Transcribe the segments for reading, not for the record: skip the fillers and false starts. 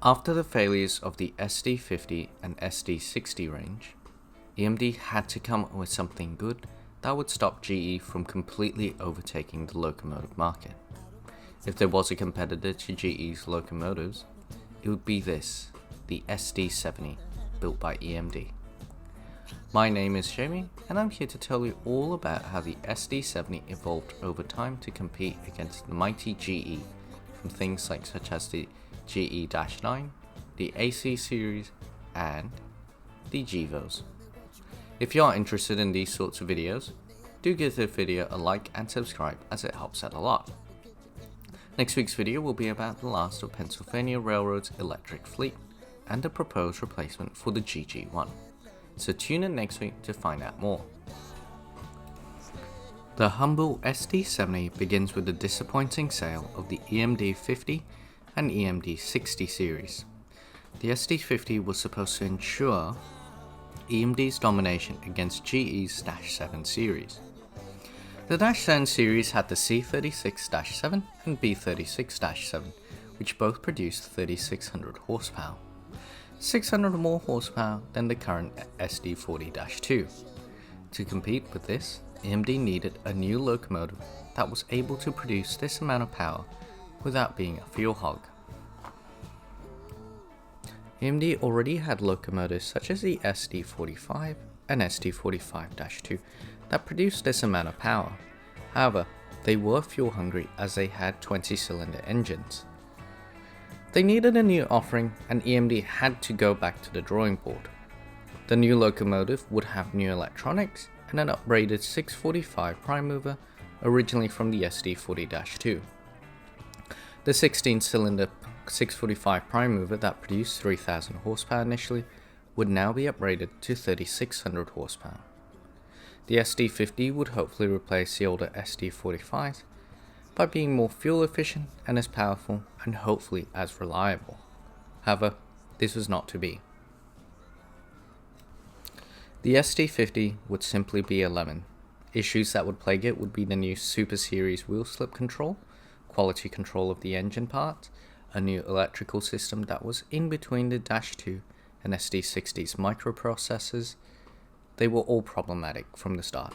After the failures of the SD50 and SD60 range, EMD had to come up with something good that would stop GE from completely overtaking the locomotive market. If there was a competitor to GE's locomotives, it would be this, the SD70, built by EMD. My name is Jamie, and I'm here to tell you all about how the SD70 evolved over time to compete against the mighty GE from things such as the GE-9, the AC series, and the GEVOs. If you are interested in these sorts of videos, do give the video a like and subscribe as it helps out a lot. Next week's video will be about the last of Pennsylvania Railroad's electric fleet and the proposed replacement for the GG1. So tune in next week to find out more. The humble SD70 begins with the disappointing sale of the EMD 50 and EMD 60 series. The SD50 was supposed to ensure EMD's domination against GE's -7 series. The -7 series had the C36-7 and B36-7, which both produced 3600 horsepower, 600 more horsepower than the current SD40-2. To compete with this, EMD needed a new locomotive that was able to produce this amount of power without being a fuel hog. EMD already had locomotives such as the SD45 and SD45-2 that produced this amount of power. However, they were fuel hungry as they had 20-cylinder engines. They needed a new offering, and EMD had to go back to the drawing board. The new locomotive would have new electronics and an upgraded 645 prime mover originally from the SD40-2. The 16-cylinder 645 prime mover that produced 3000 horsepower initially would now be upgraded to 3600 horsepower. The SD50 would hopefully replace the older SD45s by being more fuel efficient and as powerful and hopefully as reliable. However, this was not to be. The SD50 would simply be a lemon. Issues that would plague it would be the new Super Series wheel slip control, quality control of the engine parts, a new electrical system that was in between the -2 and SD60's microprocessors. They were all problematic from the start.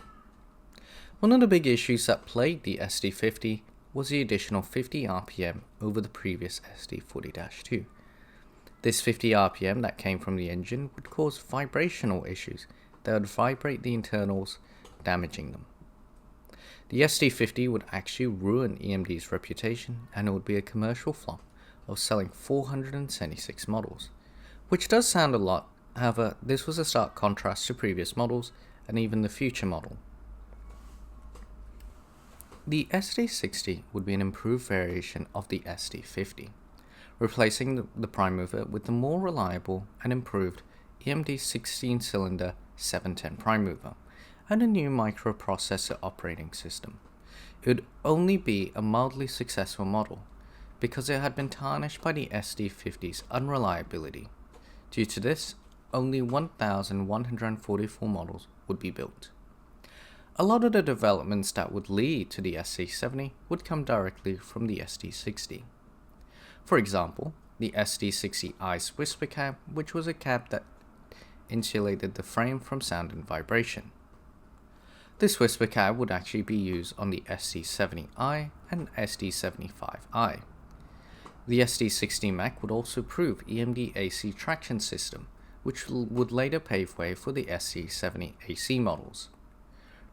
One of the big issues that plagued the SD50 was the additional 50 RPM over the previous SD40-2. This 50 RPM that came from the engine would cause vibrational issues that would vibrate the internals, damaging them. The SD50 would actually ruin EMD's reputation, and it would be a commercial flop of selling 476 models, which does sound a lot. However, this was a stark contrast to previous models and even the future model. The SD60 would be an improved variation of the SD50, replacing the prime mover with the more reliable and improved EMD 16-cylinder 710 prime mover and a new microprocessor operating system. It would only be a mildly successful model because it had been tarnished by the SD50's unreliability. Due to this, only 1,144 models would be built. A lot of the developments that would lead to the SD70 would come directly from the SD60. For example, the SD60 ICE whisper cab, which was a cab that insulated the frame from sound and vibration. This whisper cab would actually be used on the SD70i and SD75i. The SD60 Mac would also prove EMD AC traction system, which would later pave way for the SD70 AC models.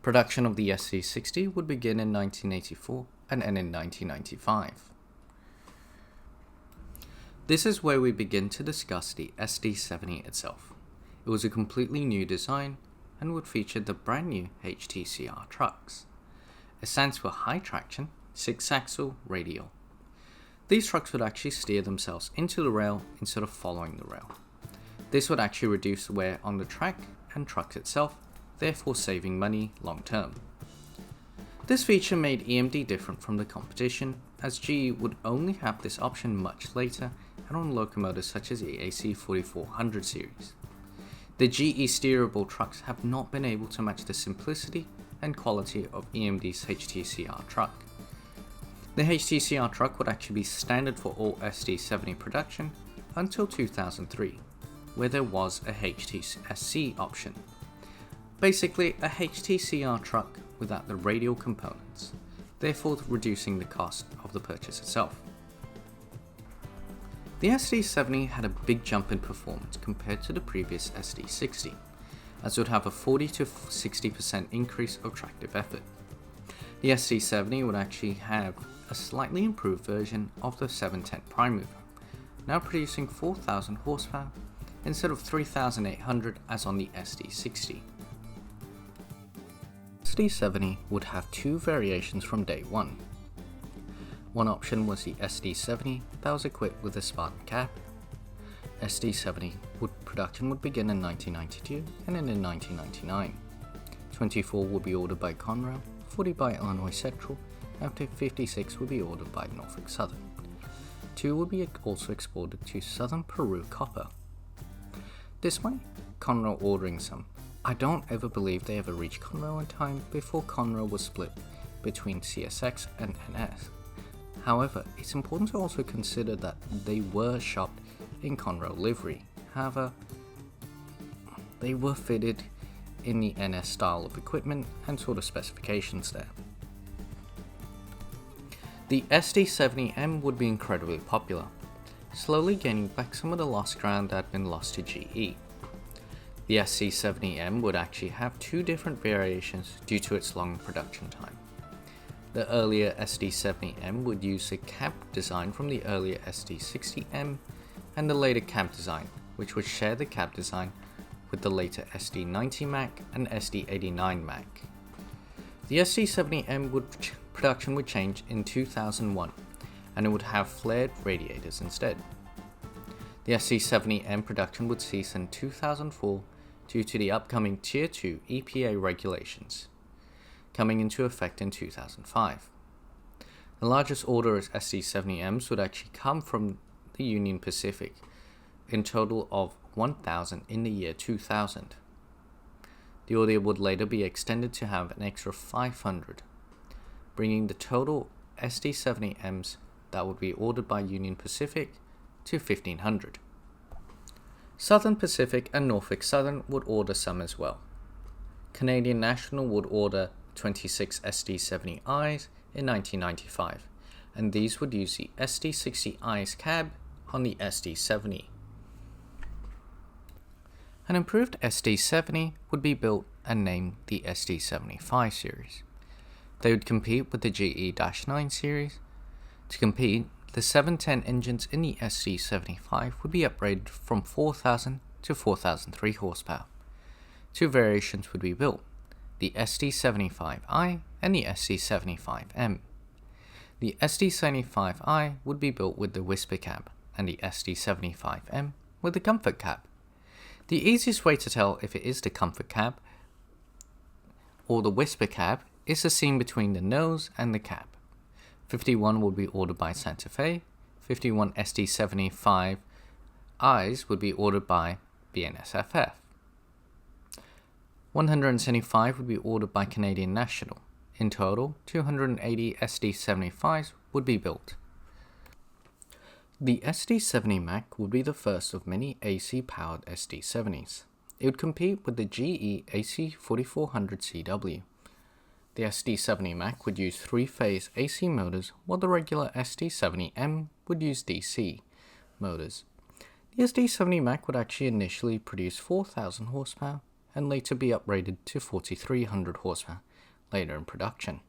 Production of the SD60 would begin in 1984 and end in 1995. This is where we begin to discuss the SD70 itself. It was a completely new design and would feature the brand new HTCR trucks. It stands for High Traction 6-Axle Radial. These trucks would actually steer themselves into the rail instead of following the rail. This would actually reduce wear on the track and trucks itself, therefore saving money long term. This feature made EMD different from the competition, as GE would only have this option much later and on locomotives such as the AC4400 series. The GE steerable trucks have not been able to match the simplicity and quality of EMD's HTCR truck. The HTCR truck would actually be standard for all SD70 production, until 2003, where there was a HTSC option. Basically, a HTCR truck without the radial components, therefore reducing the cost of the purchase itself. The SD70 had a big jump in performance compared to the previous SD60, as it would have a 40 to 60% increase of tractive effort. The SD70 would actually have a slightly improved version of the 710 prime mover, now producing 4,000 horsepower instead of 3,800 as on the SD60. SD70 would have two variations from day one. One option was the SD70 that was equipped with a Spartan cab. SD70 production would begin in 1992 and end in 1999. 24 would be ordered by Conrail, 40 by Illinois Central, after 56 would be ordered by Norfolk Southern. 2 would be also exported to Southern Peru Copper. Despite Conrail ordering some, I don't ever believe they ever reached Conrail in time before Conrail was split between CSX and NS. However, it's important to also consider that they were shopped in Conrail livery. However, they were fitted in the NS style of equipment and sort of specifications there. The SD70M would be incredibly popular, slowly gaining back some of the lost ground that had been lost to GE. The SD70M would actually have two different variations due to its long production time. The earlier SD70M would use a cab design from the earlier SD60M, and the later cab design, which would share the cab design with the later SD90 Mac and SD89 Mac. The SD70M production would change in 2001, and it would have flared radiators instead. The SD70M production would cease in 2004 due to the upcoming Tier 2 EPA regulations, coming into effect in 2005. The largest order of SD70Ms would actually come from the Union Pacific, in total of 1,000 in the year 2000. The order would later be extended to have an extra 500, bringing the total SD70Ms that would be ordered by Union Pacific to 1,500. Southern Pacific and Norfolk Southern would order some as well. Canadian National would order 26 SD70Is in 1995, and these would use the SD60I's cab on the SD70. An improved SD70 would be built and named the SD75 series. They would compete with the GE-9 series. To compete, the 710 engines in the SD75 would be upgraded from 4,000 to 4,003 horsepower. Two variations would be built, the SD75I and the SD75M. The SD75I would be built with the Whisper cab, and the SD75M with the Comfort cab. The easiest way to tell if it is the Comfort cab or the Whisper cab is the seam between the nose and the cab. 51 would be ordered by Santa Fe, 51 SD75Is would be ordered by BNSFF. 175 would be ordered by Canadian National. In total, 280 SD75s would be built. The SD70 Mac would be the first of many AC-powered SD70s. It would compete with the GE AC4400CW. The SD70 Mac would use three-phase AC motors, while the regular SD70M would use DC motors. The SD70 Mac would actually initially produce 4,000 horsepower and later be upgraded to 4,300 horsepower later in production.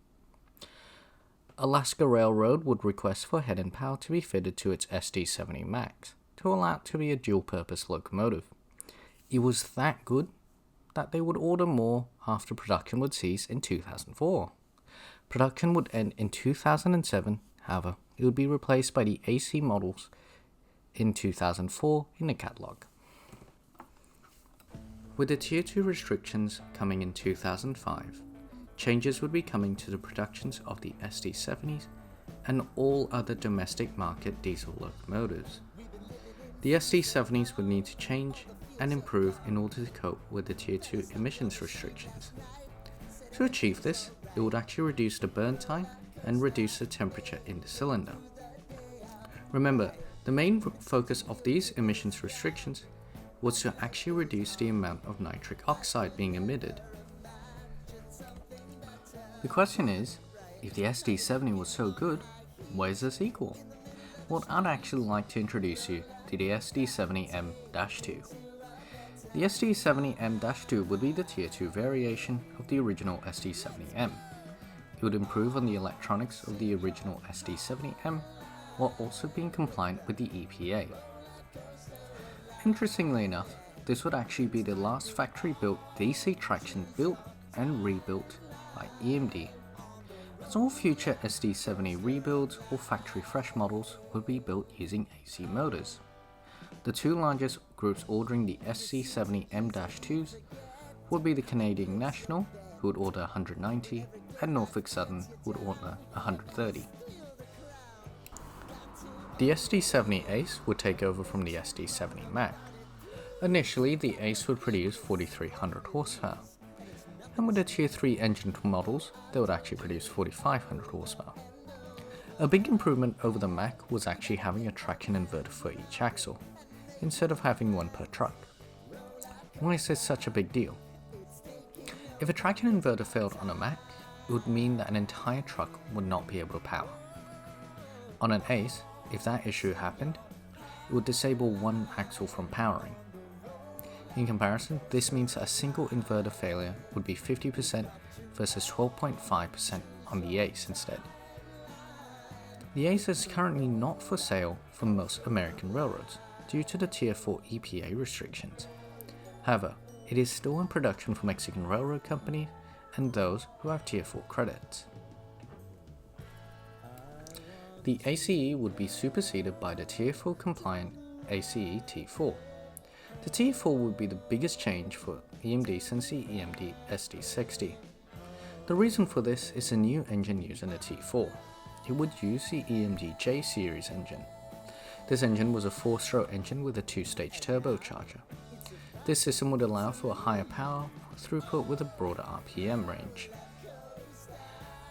Alaska Railroad would request for head and power to be fitted to its SD70 Max to allow it to be a dual-purpose locomotive. It was that good that they would order more after production would cease in 2004. Production would end in 2007, however, it would be replaced by the AC models in 2004 in the catalogue. With the Tier 2 restrictions coming in 2005, changes would be coming to the productions of the SD70s and all other domestic market diesel locomotives. The SD70s would need to change and improve in order to cope with the Tier 2 emissions restrictions. To achieve this, it would actually reduce the burn time and reduce the temperature in the cylinder. Remember, The main focus of these emissions restrictions was to actually reduce the amount of nitric oxide being emitted. The question is, if the SD70 was so good, why is this equal? Well, I'd actually like to introduce you to the SD70M-2. The SD70M-2 would be the Tier 2 variation of the original SD70M. It would improve on the electronics of the original SD70M while also being compliant with the EPA. Interestingly enough, this would actually be the last factory-built DC traction built and rebuilt by EMD, as all future SD70 rebuilds or factory fresh models would be built using AC motors. The two largest groups ordering the SD70M-2s would be the Canadian National, who would order 190, and Norfolk Southern would order 130. The SD70 Ace would take over from the SD70 Mac. Initially, the Ace would produce 4,300 horsepower, and with the Tier 3 engine models, they would actually produce 4,500 horsepower. A big improvement over the Mac was actually having a traction inverter for each axle, instead of having one per truck. Why is this such a big deal? If a traction inverter failed on a Mac, it would mean that an entire truck would not be able to power. On an Ace, if that issue happened, it would disable one axle from powering. In comparison, this means that a single inverter failure would be 50% versus 12.5% on the Ace instead. The Ace is currently not for sale for most American railroads due to the Tier 4 EPA restrictions. However, it is still in production for Mexican railroad companies and those who have Tier 4 credits. The ACE would be superseded by the Tier 4 compliant ACE T4. The T4 would be the biggest change for EMD since the EMD SD60. The reason for this is a new engine used in the T4. It would use the EMD J series engine. This engine was a 4-stroke engine with a 2-stage turbocharger. This system would allow for a higher power throughput with a broader RPM range.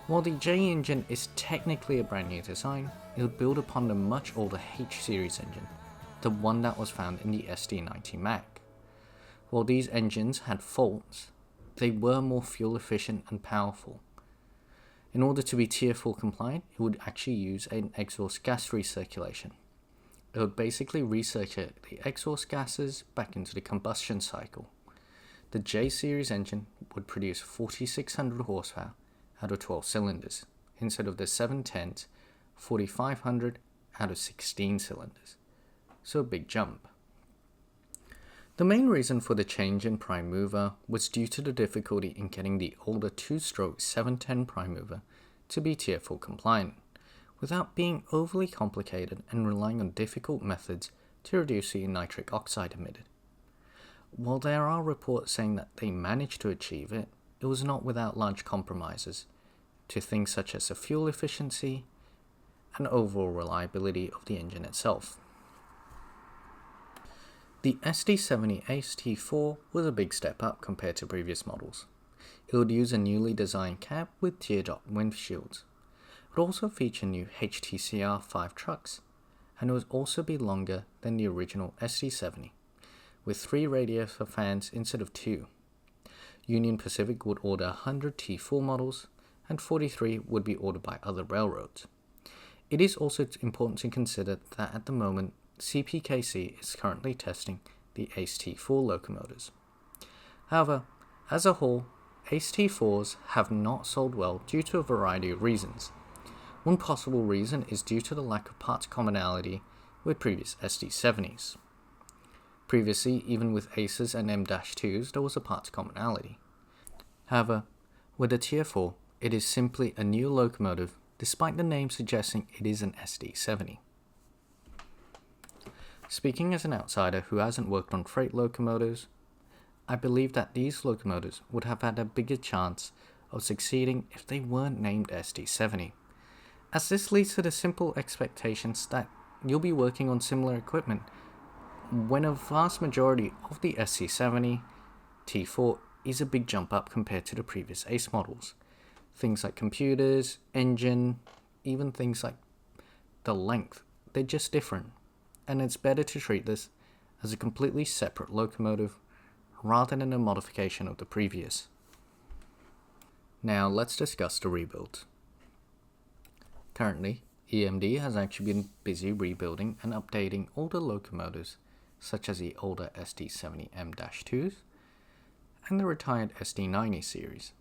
While the J engine is technically a brand new design, it would build upon the much older H series engine, the one that was found in the SD90 Mac. While these engines had faults, they were more fuel efficient and powerful. In order to be Tier 4 compliant, it would actually use an exhaust gas recirculation. It would basically recirculate the exhaust gases back into the combustion cycle. The J series engine would produce 4,600 horsepower out of 12 cylinders, instead of the 710's 4,500 out of 16 cylinders. So a big jump. The main reason for the change in prime mover was due to the difficulty in getting the older 2-stroke 710 prime mover to be Tier 4 compliant, without being overly complicated and relying on difficult methods to reduce the nitric oxide emitted. While there are reports saying that they managed to achieve it, it was not without large compromises to things such as the fuel efficiency and overall reliability of the engine itself. The SD70 Ace T4 was a big step up compared to previous models. It would use a newly designed cab with teardrop windshields. It would also feature new HTCR 5 trucks, and it would also be longer than the original SD70, with 3 radiator fans instead of 2. Union Pacific would order 100 T4 models, and 43 would be ordered by other railroads. It is also important to consider that at the moment, CPKC is currently testing the Ace T4 locomotives. However, as a whole, Ace T4s have not sold well due to a variety of reasons. One possible reason is due to the lack of parts commonality with previous SD70s. Previously, even with Aces and M-2s, there was a parts commonality. However, with the Tier 4, it is simply a new locomotive, despite the name suggesting it is an SD70. Speaking as an outsider who hasn't worked on freight locomotives, I believe that these locomotives would have had a bigger chance of succeeding if they weren't named SD70, as this leads to the simple expectations that you'll be working on similar equipment when a vast majority of the SD70 T4 is a big jump up compared to the previous Ace models. Things like computers, engine, even things like the length, they're just different. and it's better to treat this as a completely separate locomotive rather than a modification of the previous. Now let's discuss the rebuild. Currently, EMD has actually been busy rebuilding and updating older locomotives such as the older SD70M-2s and the retired SD90 series.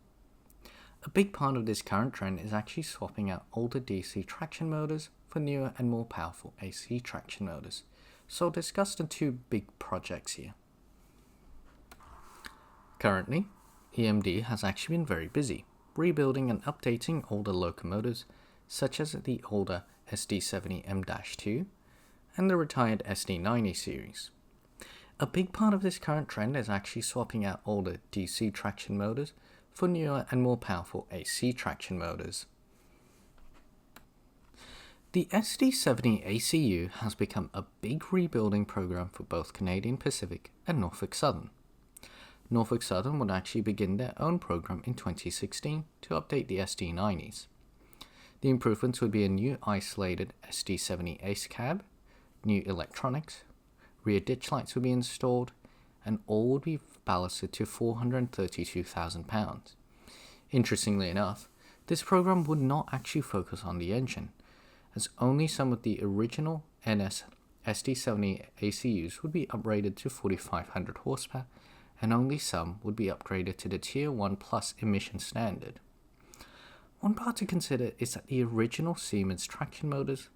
A big part of this current trend is actually swapping out older DC traction motors for newer and more powerful AC traction motors. So I'll discuss the two big projects here. Currently, EMD has actually been very busy rebuilding and updating older locomotives such as the older SD70M-2 and the retired SD90 series. A big part of this current trend is actually swapping out older DC traction motors for newer and more powerful AC traction motors. The SD70 ACU has become a big rebuilding program for both Canadian Pacific and Norfolk Southern. Norfolk Southern would actually begin their own program in 2016 to update the SD90s. The improvements would be a new isolated SD70 ACE cab, new electronics, rear ditch lights would be installed, and all would be ballasted to 432,000 pounds. Interestingly enough, this program would not actually focus on the engine, as only some of the original NS SD70 ACUs would be upgraded to 4,500 horsepower, and only some would be upgraded to the Tier 1 Plus emission standard. One part to consider is that the original Siemens traction motors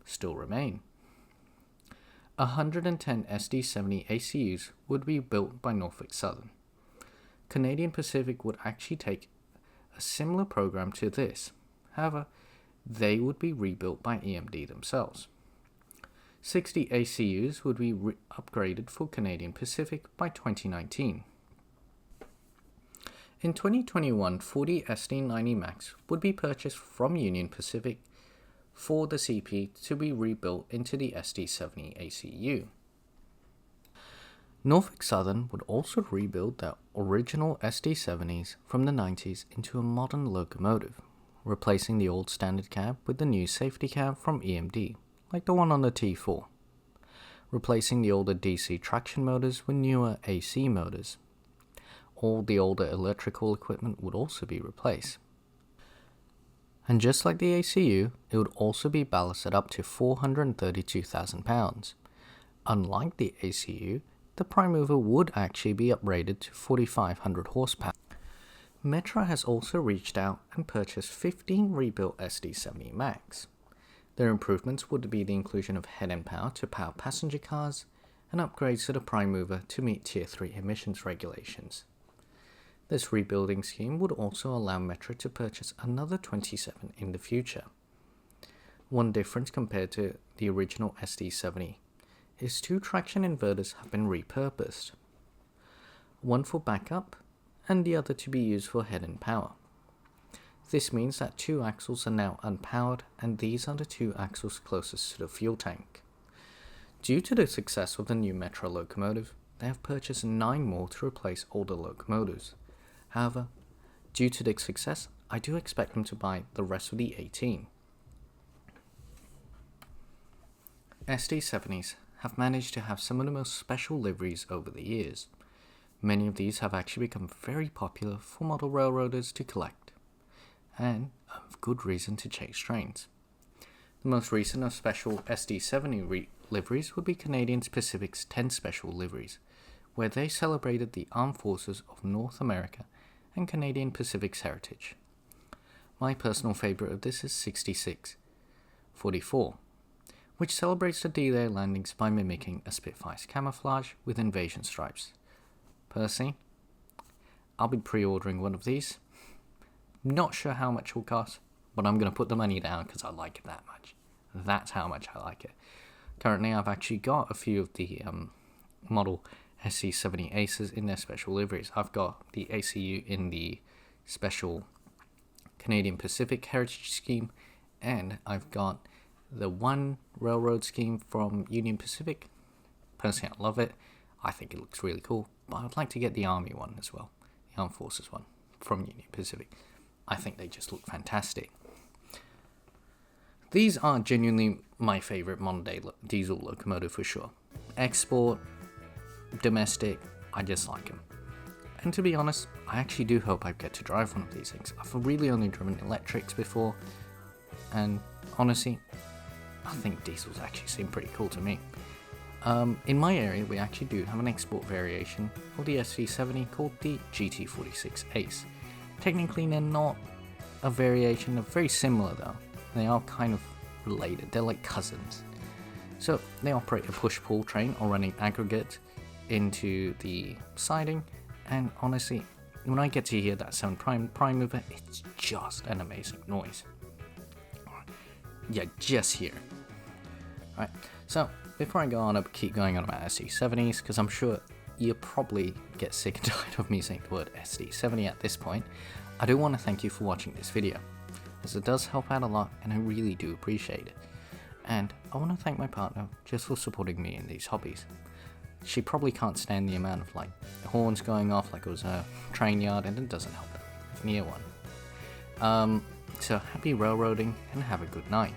still remain. 110 SD70 ACUs would be built by Norfolk Southern. Canadian Pacific would actually take a similar program to this, however, they would be rebuilt by EMD themselves. 60 ACUs would be upgraded for Canadian Pacific by 2019. In 2021, 40 SD90 Max would be purchased from Union Pacific for the CP to be rebuilt into the SD70 ACU. Norfolk Southern would also rebuild their original SD70s from the 90s into a modern locomotive, replacing the old standard cab with the new safety cab from EMD, like the one on the T4, replacing the older DC traction motors with newer AC motors. All the older electrical equipment would also be replaced. And just like the ACU, it would also be ballasted up to 432,000 pounds. Unlike the ACU, the prime mover would actually be upgraded to 4,500 horsepower. Metra has also reached out and purchased 15 rebuilt SD70 Max. Their improvements would be the inclusion of head-end power to power passenger cars and upgrades to the prime mover to meet Tier 3 emissions regulations. This rebuilding scheme would also allow Metra to purchase another 27 in the future. One difference compared to the original SD70 is 2 traction inverters have been repurposed, one for backup and the other to be used for head-end power. This means that 2 axles are now unpowered, and these are the 2 axles closest to the fuel tank. Due to the success of the new Metra locomotive, they have purchased 9 more to replace older locomotives. However, due to the success, I do expect them to buy the rest of the 18. SD70s have managed to have some of the most special liveries over the years. Many of these have actually become very popular for model railroaders to collect, and of good reason to chase trains. The most recent of special SD70 liveries would be Canadian Pacific's 10 special liveries, where they celebrated the armed forces of North America and Canadian Pacific's heritage. My personal favorite of this is 6644, which celebrates the D-Day landings by mimicking a Spitfire's camouflage with invasion stripes. Personally, I'll be pre-ordering one of these. Not sure how much it will cost, but I'm going to put the money down because I like it that much. That's how much I like it. Currently, I've actually got a few of the model SC70 Aces in their special liveries. I've got the ACU in the special Canadian Pacific Heritage Scheme, and I've got the one railroad scheme from Union Pacific. Personally, I love it. I think it looks really cool, but I'd like to get the Army one as well, the Armed Forces one from Union Pacific. I think they just look fantastic. These are genuinely my favorite modern day diesel locomotive for sure. Export, domestic, I just like them. And to be honest, I actually do hope I get to drive one of these things. I've really only driven electrics before, and honestly, I think diesels actually seem pretty cool to me. In my area, we actually do have an export variation of the SD70 called the GT46 Ace. Technically, they're not a variation, they're very similar though. They are kind of related, they're like cousins. So they operate a push-pull train or running aggregate into the siding, and honestly, when I get to hear that 7 prime mover, it's just an amazing noise. Yeah, just here. Alright, so before I go on, I'll keep going on about SD70s, because I'm sure you probably get sick and tired of me saying the word SD70 at this point. I do want to thank you for watching this video, as it does help out a lot and I really do appreciate it. And I want to thank my partner just for supporting me in these hobbies. She probably can't stand the amount of horns going off like it was a train yard, and it doesn't help near one. So happy railroading and have a good night.